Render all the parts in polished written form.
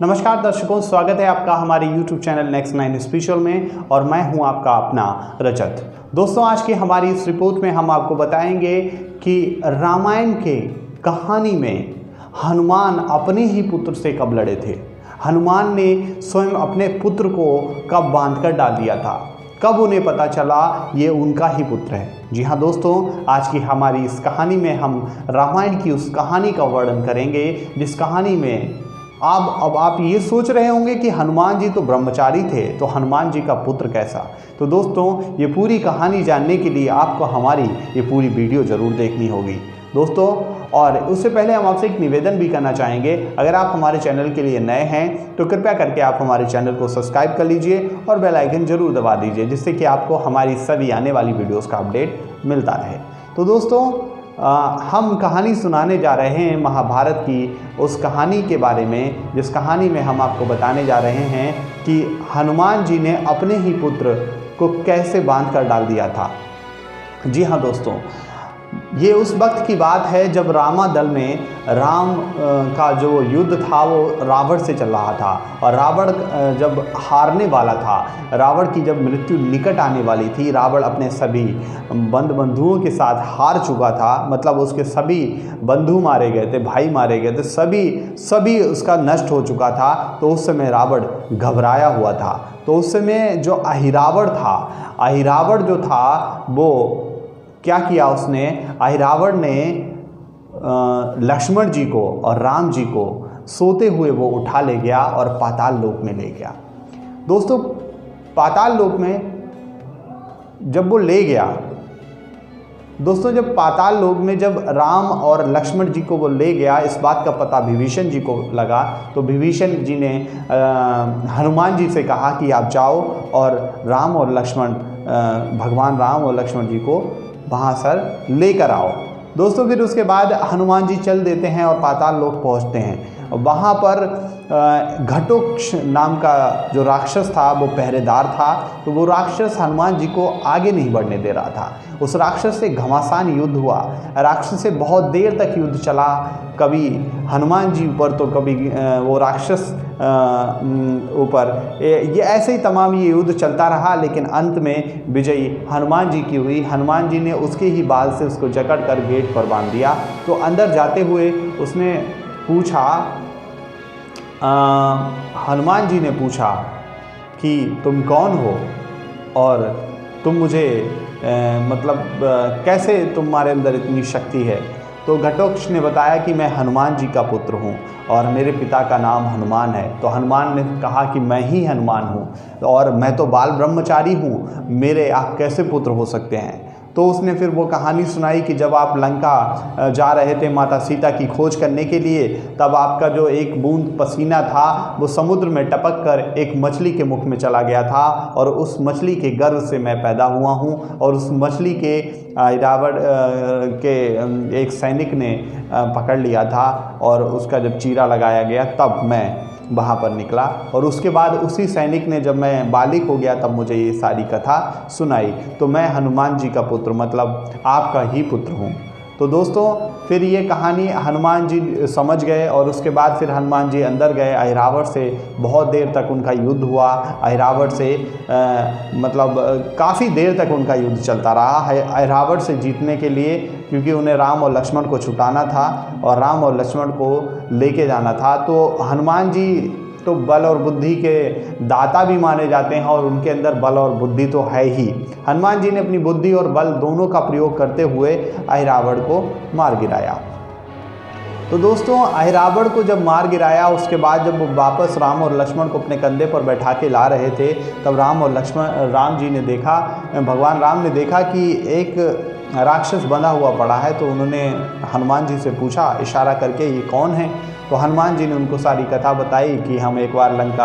नमस्कार दर्शकों, स्वागत है आपका हमारे YouTube चैनल नेक्स्ट 9 स्पेशल में और मैं हूं आपका अपना रजत। दोस्तों, आज की हमारी इस रिपोर्ट में हम आपको बताएंगे कि रामायण के कहानी में हनुमान अपने ही पुत्र से कब लड़े थे। हनुमान ने स्वयं अपने पुत्र को कब बांध कर डाल दिया था, कब उन्हें पता चला ये उनका ही पुत्र है। जी हाँ दोस्तों, आज की हमारी इस कहानी में हम रामायण की उस कहानी का वर्णन करेंगे जिस कहानी में अब आप ये सोच रहे होंगे कि हनुमान जी तो ब्रह्मचारी थे, तो हनुमान जी का पुत्र कैसा। तो दोस्तों, ये पूरी कहानी जानने के लिए आपको हमारी ये पूरी वीडियो ज़रूर देखनी होगी दोस्तों। और उससे पहले हम आपसे एक निवेदन भी करना चाहेंगे, अगर आप हमारे चैनल के लिए नए हैं तो कृपया करके आप हमारे चैनल को सब्सक्राइब कर लीजिए और बेल आइकन जरूर दबा दीजिए, जिससे कि आपको हमारी सभी आने वाली वीडियोज़ का अपडेट मिलता रहे। तो दोस्तों, हम कहानी सुनाने जा रहे हैं महाभारत की उस कहानी के बारे में जिस कहानी में हम आपको बताने जा रहे हैं कि हनुमान जी ने अपने ही पुत्र को कैसे बांध कर डाल दिया था। जी हाँ दोस्तों, ये उस वक्त की बात है जब रामादल में राम का जो युद्ध था वो रावण से चल रहा था और रावण जब हारने वाला था, रावण की जब मृत्यु निकट आने वाली थी, रावण अपने सभी बंधुओं के साथ हार चुका था। मतलब उसके सभी बंधु मारे गए थे, भाई मारे गए थे, सभी उसका नष्ट हो चुका था। तो उस समय रावण घबराया हुआ था। तो उस समय जो अहिरावण जो था वो क्या किया, उसने अहिरावण ने लक्ष्मण जी को और राम जी को सोते हुए वो उठा ले गया और पाताल लोक में ले गया। दोस्तों, पाताल लोक में जब वो ले गया, दोस्तों जब पाताल लोक में जब राम और लक्ष्मण जी को वो ले गया, इस बात का पता विभीषण जी को लगा। तो विभीषण जी ने हनुमान जी से कहा कि आप जाओ और भगवान राम और लक्ष्मण जी को वहाँ सर लेकर आओ। दोस्तों, फिर उसके बाद हनुमान जी चल देते हैं और पाताल लोक पहुँचते हैं। वहाँ पर घटोत्कच नाम का जो राक्षस था वो पहरेदार था। तो वो राक्षस हनुमान जी को आगे नहीं बढ़ने दे रहा था। उस राक्षस से घमासान युद्ध हुआ। राक्षस से बहुत देर तक युद्ध चला, कभी हनुमान जी ऊपर तो कभी वो राक्षस ऊपर, ये ऐसे ही तमाम ये युद्ध चलता रहा। लेकिन अंत में विजयी हनुमान जी की हुई। हनुमान जी ने उसके ही बाल से उसको जकड़ कर गेट पर बांध दिया। तो अंदर जाते हुए उसने पूछा, हनुमान जी ने पूछा कि तुम कौन हो और तुम मुझे कैसे तुम्हारे अंदर इतनी शक्ति है। तो घटोत्कच ने बताया कि मैं हनुमान जी का पुत्र हूँ और मेरे पिता का नाम हनुमान है। तो हनुमान ने कहा कि मैं ही हनुमान हूँ और मैं तो बाल ब्रह्मचारी हूँ, मेरे आप कैसे पुत्र हो सकते हैं। तो उसने फिर वो कहानी सुनाई कि जब आप लंका जा रहे थे माता सीता की खोज करने के लिए, तब आपका जो एक बूंद पसीना था वो समुद्र में टपक कर एक मछली के मुख में चला गया था और उस मछली के गर्भ से मैं पैदा हुआ हूँ। और उस मछली के रावण के एक सैनिक ने पकड़ लिया था और उसका जब चीरा लगाया गया तब मैं वहाँ पर निकला। और उसके बाद उसी सैनिक ने, जब मैं बालिक हो गया तब मुझे ये सारी कथा सुनाई। तो मैं हनुमान जी का पुत्र, मतलब आपका ही पुत्र हूँ। तो दोस्तों, फिर ये कहानी हनुमान जी समझ गए और उसके बाद फिर हनुमान जी अंदर गए। अहिरावण से बहुत देर तक उनका युद्ध हुआ। अहिरावण से काफ़ी देर तक उनका युद्ध चलता रहा है अहिरावण से जीतने के लिए, क्योंकि उन्हें राम और लक्ष्मण को छुटाना था और राम और लक्ष्मण को लेके जाना था। तो हनुमान जी तो बल और बुद्धि के दाता भी माने जाते हैं और उनके अंदर बल और बुद्धि तो है ही। हनुमान जी ने अपनी बुद्धि और बल दोनों का प्रयोग करते हुए अहिरावण को मार गिराया। तो दोस्तों, अहिरावण को जब मार गिराया, उसके बाद जब वो वापस राम और लक्ष्मण को अपने कंधे पर बैठा के ला रहे थे, तब भगवान राम ने देखा कि एक राक्षस बंधा हुआ पड़ा है। तो उन्होंने हनुमान जी से पूछा इशारा करके, ये कौन है। तो हनुमान जी ने उनको सारी कथा बताई कि हम एक बार लंका,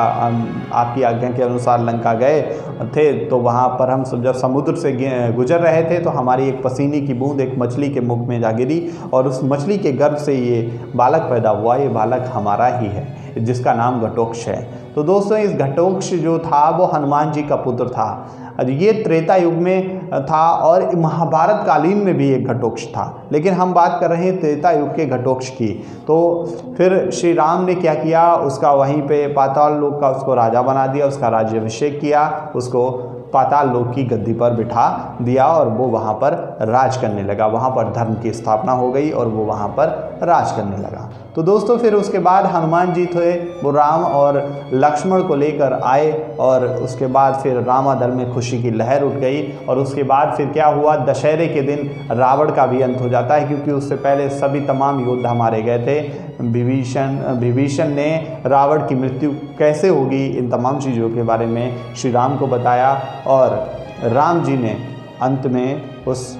आपकी आज्ञा के अनुसार लंका गए थे। तो वहाँ पर हम जब समुद्र से गुजर रहे थे तो हमारी एक पसीने की बूंद एक मछली के मुख में जा गिरी और उस मछली के गर्भ से ये बालक पैदा हुआ। ये बालक हमारा ही है, जिसका नाम घटोत्कच है। तो दोस्तों, इस घटोत्कच जो था वो हनुमान जी का पुत्र था। ये त्रेता युग में था और महाभारत कालीन में भी एक घटोत्कच था, लेकिन हम बात कर रहे हैं त्रेता युग के घटोत्कच की। तो फिर श्री राम ने क्या किया, उसका वहीं पे पाताल लोक का उसको राजा बना दिया, उसका राज्याभिषेक किया, उसको पाताल लोक की गद्दी पर बिठा दिया और वो वहाँ पर राज करने लगा। वहाँ पर धर्म की स्थापना हो गई और वो वहाँ पर राज करने लगा। तो दोस्तों फिर उसके बाद हनुमान जी थे, वो राम और लक्ष्मण को लेकर आए और उसके बाद फिर रामादल में खुशी की लहर उठ गई। और उसके बाद फिर क्या हुआ, दशहरे के दिन रावण का भी अंत हो जाता है, क्योंकि उससे पहले सभी तमाम योद्धा मारे गए थे। विभीषण ने रावण की मृत्यु कैसे होगी, इन तमाम चीज़ों के बारे में श्री राम को बताया और राम जी ने अंत में उस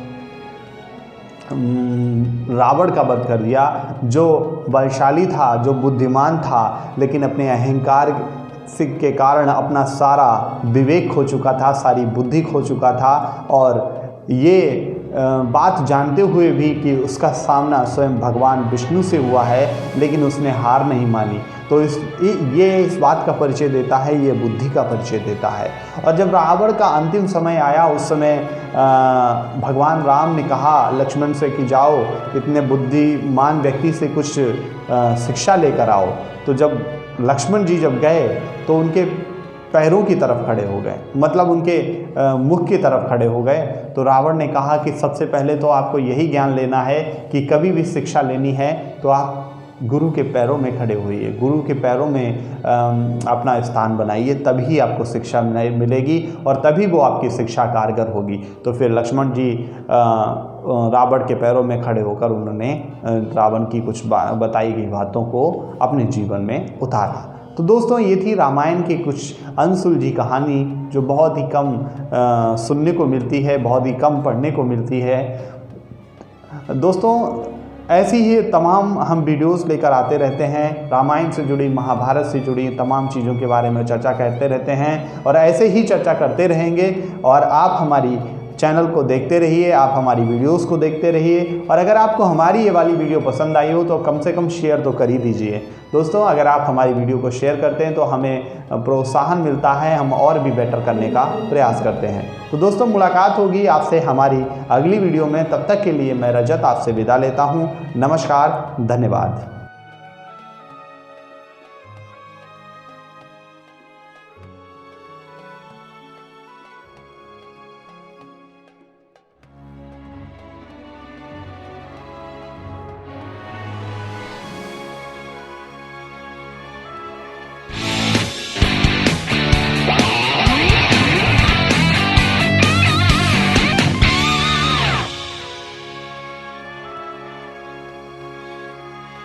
रावण का वध कर दिया, जो बलशाली था, जो बुद्धिमान था, लेकिन अपने अहंकार के कारण अपना सारा विवेक खो चुका था, सारी बुद्धि खो चुका था। और ये बात जानते हुए भी कि उसका सामना स्वयं भगवान विष्णु से हुआ है, लेकिन उसने हार नहीं मानी। तो ये इस बात का परिचय देता है, ये बुद्धि का परिचय देता है। और जब रावण का अंतिम समय आया, उस समय भगवान राम ने कहा लक्ष्मण से कि जाओ इतने बुद्धिमान व्यक्ति से कुछ शिक्षा लेकर आओ। तो जब लक्ष्मण जी जब गए तो उनके पैरों की तरफ खड़े हो गए, मतलब उनके मुख की तरफ खड़े हो गए। तो रावण ने कहा कि सबसे पहले तो आपको यही ज्ञान लेना है कि कभी भी शिक्षा लेनी है तो आप गुरु के पैरों में खड़े होइए, गुरु के पैरों में अपना स्थान बनाइए, तभी आपको शिक्षा मिलेगी और तभी वो आपकी शिक्षा कारगर होगी। तो फिर लक्ष्मण जी रावण के पैरों में खड़े होकर उन्होंने रावण की कुछ बताई गई बातों को अपने जीवन में उतारा। तो दोस्तों ये थी रामायण की कुछ अनसुलझी कहानी, जो बहुत ही कम सुनने को मिलती है, बहुत ही कम पढ़ने को मिलती है। दोस्तों ऐसी ही तमाम हम वीडियोस लेकर आते रहते हैं, रामायण से जुड़ी, महाभारत से जुड़ी तमाम चीज़ों के बारे में चर्चा करते रहते हैं और ऐसे ही चर्चा करते रहेंगे। और आप हमारी चैनल को देखते रहिए, आप हमारी वीडियोस को देखते रहिए। और अगर आपको हमारी ये वाली वीडियो पसंद आई हो तो कम से कम शेयर तो कर ही दीजिए। दोस्तों अगर आप हमारी वीडियो को शेयर करते हैं तो हमें प्रोत्साहन मिलता है, हम और भी बेटर करने का प्रयास करते हैं। तो दोस्तों मुलाकात होगी आपसे हमारी अगली वीडियो में, तब तक के लिए मैं रजत आपसे विदा लेता हूँ। नमस्कार, धन्यवाद।